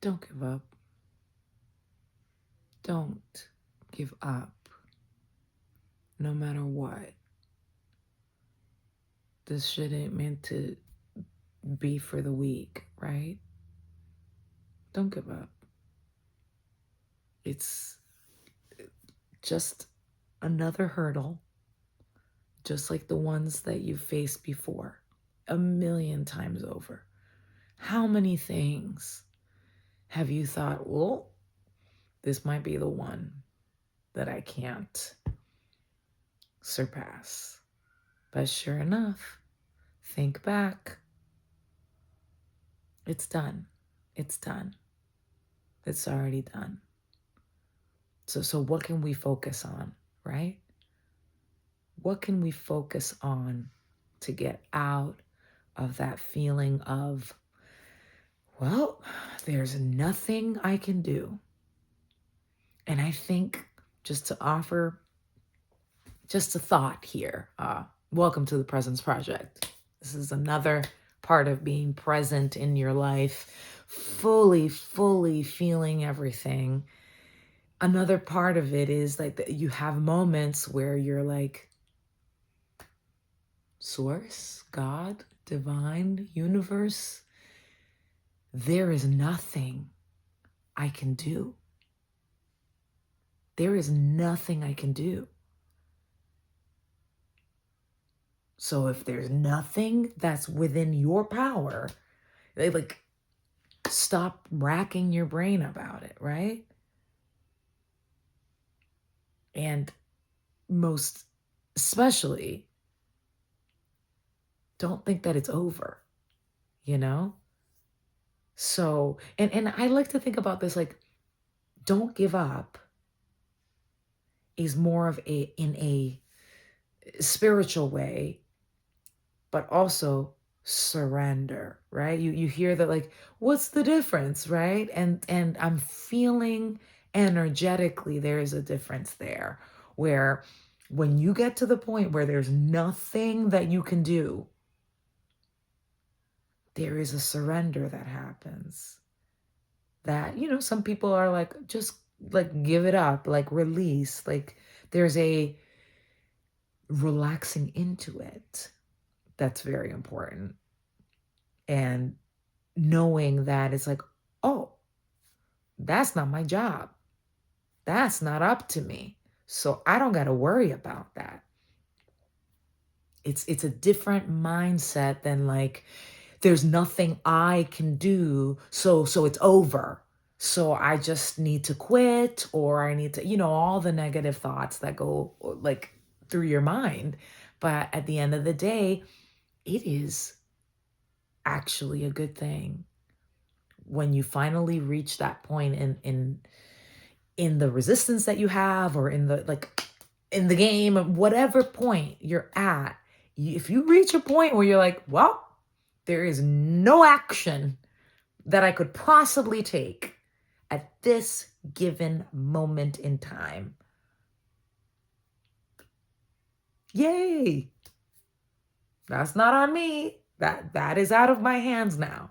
Don't give up. Don't give up. No matter what. This shit ain't meant to be for the weak, right? Don't give up. It's just another hurdle, just like the ones that you faced before, a million times over. How many things have you thought, well, this might be the one that I can't surpass? But sure enough, think back. It's done. It's done. It's already done. So what can we focus on, right? What can we focus on to get out of that feeling of, well, there's nothing I can do? And I think just to offer just a thought here, welcome to the Presence Project. This is another part of being present in your life, fully feeling everything. Another part of it is like that you have moments where you're like, source, God, divine, universe, there is nothing I can do. There is nothing I can do. So if there's nothing that's within your power, like stop racking your brain about it, right? And most especially, don't think that it's over, you know? So, and I like to think about this like, don't give up is more of in a spiritual way, but also surrender, right? You hear that like, what's the difference, right? And I'm feeling energetically there is a difference there where when you get to the point where there's nothing that you can do, there is a surrender that happens. That, some people are like, just like give it up, like release, like there's a relaxing into it. That's very important. And knowing that it's like, oh, that's not my job. That's not up to me. So I don't got to worry about that. It's a different mindset than like there's nothing I can do, so it's over. So I just need to quit, or I need to, all the negative thoughts that go like through your mind. But at the end of the day, it is actually a good thing when you finally reach that point in the resistance that you have, or in the like in the game, whatever point you're at. If you reach a point where you're like, well, there is no action that I could possibly take at this given moment in time, yay, that's not on me. That is out of my hands now.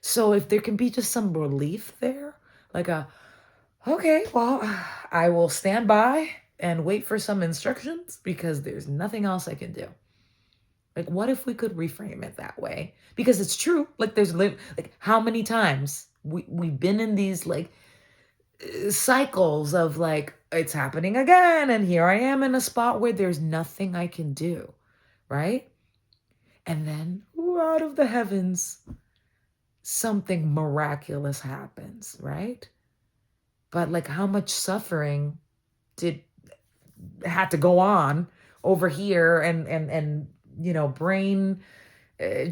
So if there can be just some relief there, like okay, well, I will stand by and wait for some instructions because there's nothing else I can do. Like, what if we could reframe it that way? Because it's true. Like, there's like how many times we've been in these like cycles of like, it's happening again, and here I am in a spot where there's nothing I can do, right? And then out of the heavens, something miraculous happens, right? But like, how much suffering had to go on over here, and brain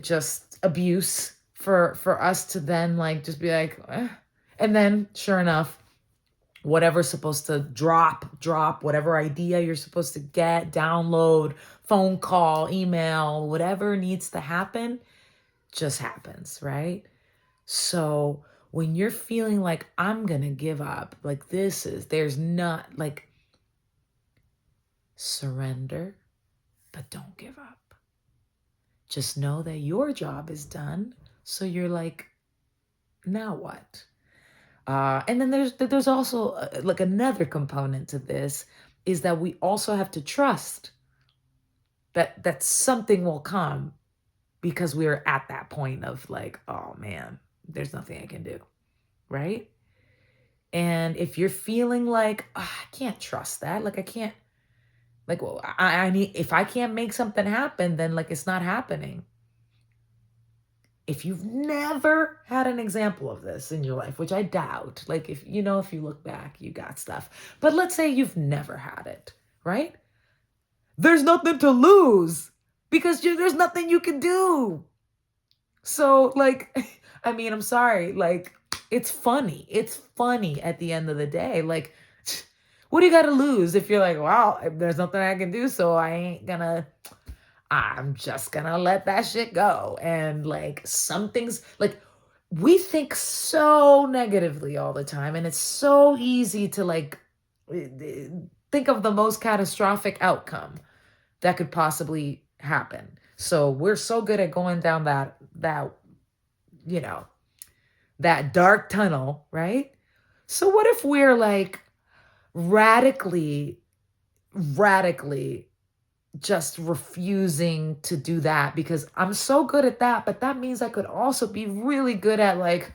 just abuse for us to then like just be like, eh. And then sure enough, whatever's supposed to drop, whatever idea you're supposed to get, download, phone call, email, whatever needs to happen just happens, right? So when you're feeling like I'm gonna give up, like there's not like, surrender, but don't give up. Just know that your job is done. So you're like, Now what? And then there's also like another component to this is that we also have to trust that something will come because we're at that point of like, oh man, there's nothing I can do, right? And if you're feeling like, "Ah, I can't trust that, like I can't, like, well, I need, if I can't make something happen, then like it's not happening. If you've never had an example of this in your life, which I doubt, like if you know, if you look back, you got stuff. But let's say you've never had it, right? There's nothing to lose because there's nothing you can do. So, like, I mean, I'm sorry, like, it's funny. It's funny at the end of the day. Like, what do you got to lose if you're like, wow, there's nothing I can do, so I'm just gonna let that shit go. And like, some things, like, we think so negatively all the time, and it's so easy to like think of the most catastrophic outcome that could possibly happen. So we're so good at going down that you know, that dark tunnel, right? So what if we're like radically, radically just refusing to do that because I'm so good at that, but that means I could also be really good at like,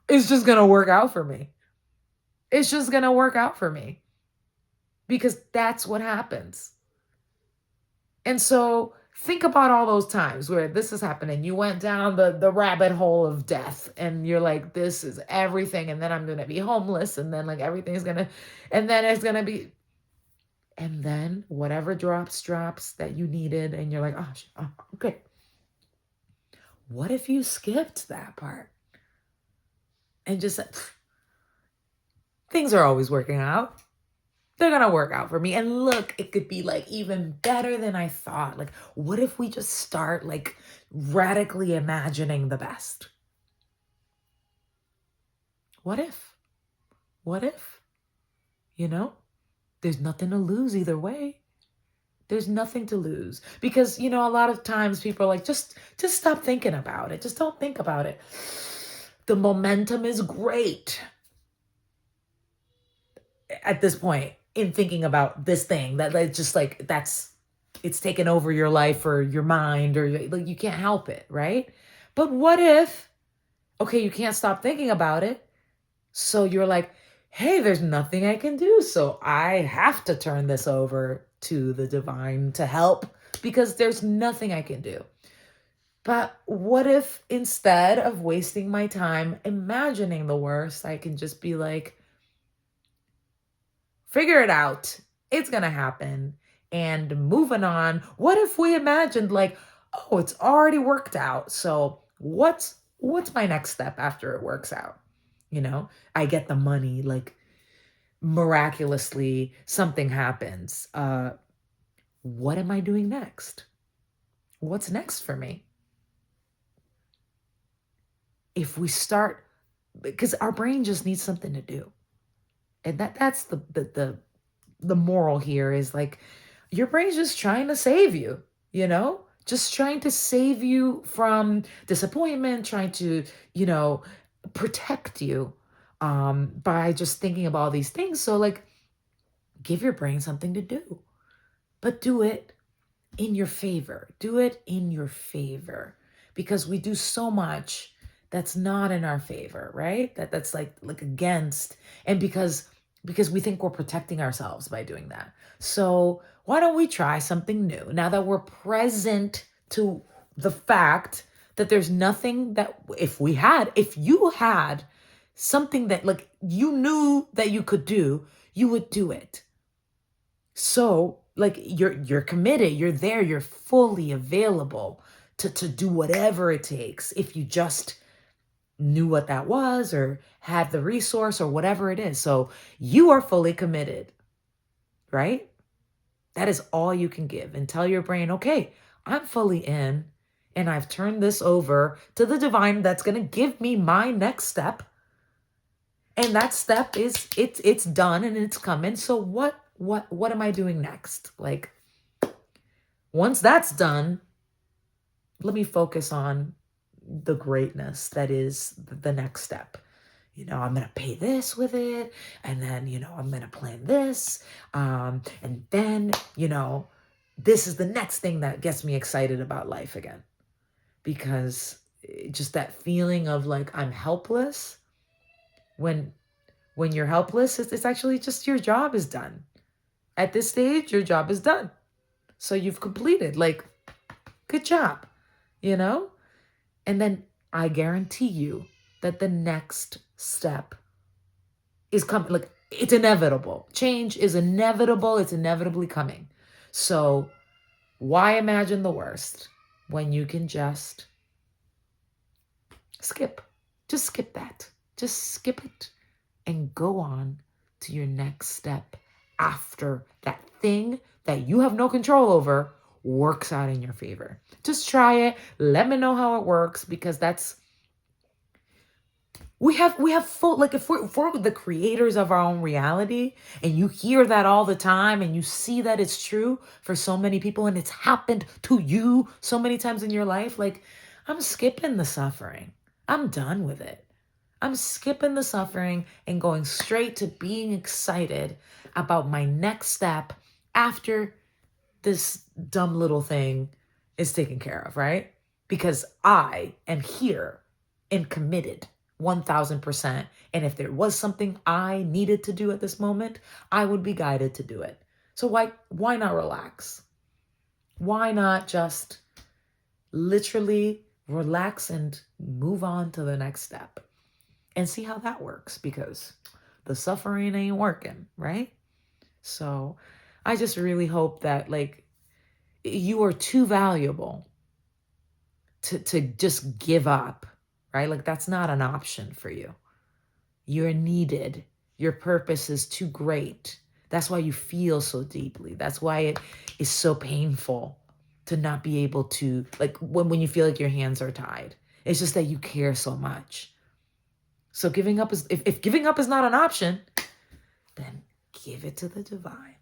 it's just gonna work out for me. It's just gonna work out for me because that's what happens. And so think about all those times where this is happening. You went down the rabbit hole of death and you're like, this is everything. And then I'm going to be homeless. And then like everything's going to, and then it's going to be, and then whatever drops that you needed. And you're like, oh, okay. What if you skipped that part and just said, things are always working out. They're gonna work out for me. And look, it could be like even better than I thought. Like, what if we just start like radically imagining the best? What if? What if? You know, there's nothing to lose either way. There's nothing to lose because you know a lot of times people are like, just stop thinking about it. Just don't think about it. The momentum is great at this point in thinking about this thing that like just like that's it's taken over your life or your mind or like you can't help it, right? But what if, okay, you can't stop thinking about it, so you're like, hey, there's nothing I can do, so I have to turn this over to the divine to help because there's nothing I can do. But what if instead of wasting my time imagining the worst, I can just be like, figure it out. It's going to happen. And moving on, what if we imagined like, oh, it's already worked out. So what's my next step after it works out? You know, I get the money, like miraculously something happens. What am I doing next? What's next for me? If we start, because our brain just needs something to do. And that's the moral here is like your brain's just trying to save you, you know? Just trying to save you from disappointment, trying to, you know, protect you by just thinking about all these things. So like give your brain something to do. But do it in your favor. Do it in your favor because we do so much that's not in our favor, right? That's like against, and because we think we're protecting ourselves by doing that. So why don't we try something new now that we're present to the fact that there's nothing that if you had something that like you knew that you could do, you would do it. So like you're committed, you're there, you're fully available to do whatever it takes if you just knew what that was or had the resource or whatever it is. So you are fully committed, right? That is all you can give and tell your brain, okay, I'm fully in and I've turned this over to the divine that's going to give me my next step. And that step is it's done and it's coming. So what am I doing next? Like once that's done, let me focus on the greatness that is the next step. I'm going to pay this with it. And then, I'm going to plan this. And then, this is the next thing that gets me excited about life again. Because just that feeling of like, I'm helpless. When you're helpless, it's actually just your job is done. At this stage, your job is done. So you've completed, like, good job, you know? And then I guarantee you that the next step is coming. Like, it's inevitable. Change is inevitable. It's inevitably coming. So why imagine the worst when you can just skip? Just skip that. Just skip it and go on to your next step after that thing that you have no control over works out in your favor. Just try it. Let me know how it works, because we have full, like, if we're the creators of our own reality, and you hear that all the time and you see that it's true for so many people and it's happened to you so many times in your life, like, I'm skipping the suffering. I'm done with it. I'm skipping the suffering and going straight to being excited about my next step after this dumb little thing is taken care of, right? Because I am here and committed 1000%. And if there was something I needed to do at this moment, I would be guided to do it. So why not relax? Why not just literally relax and move on to the next step and see how that works? Because the suffering ain't working, right? So I just really hope that, like, you are too valuable to just give up, right? Like, that's not an option for you. You're needed. Your purpose is too great. That's why you feel so deeply. That's why it is so painful to not be able to, like, when you feel like your hands are tied. It's just that you care so much. So giving up is, if giving up is not an option, then give it to the divine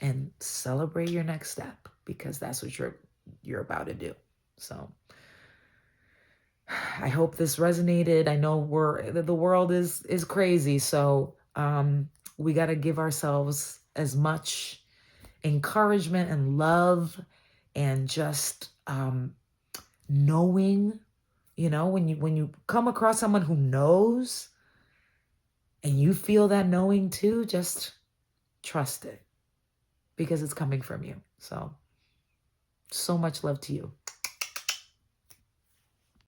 and celebrate your next step, because that's what you're about to do. So I hope this resonated. I know the world is crazy, so we got to give ourselves as much encouragement and love, and just knowing, when you come across someone who knows and you feel that knowing too, just trust it, because it's coming from you. So much love to you.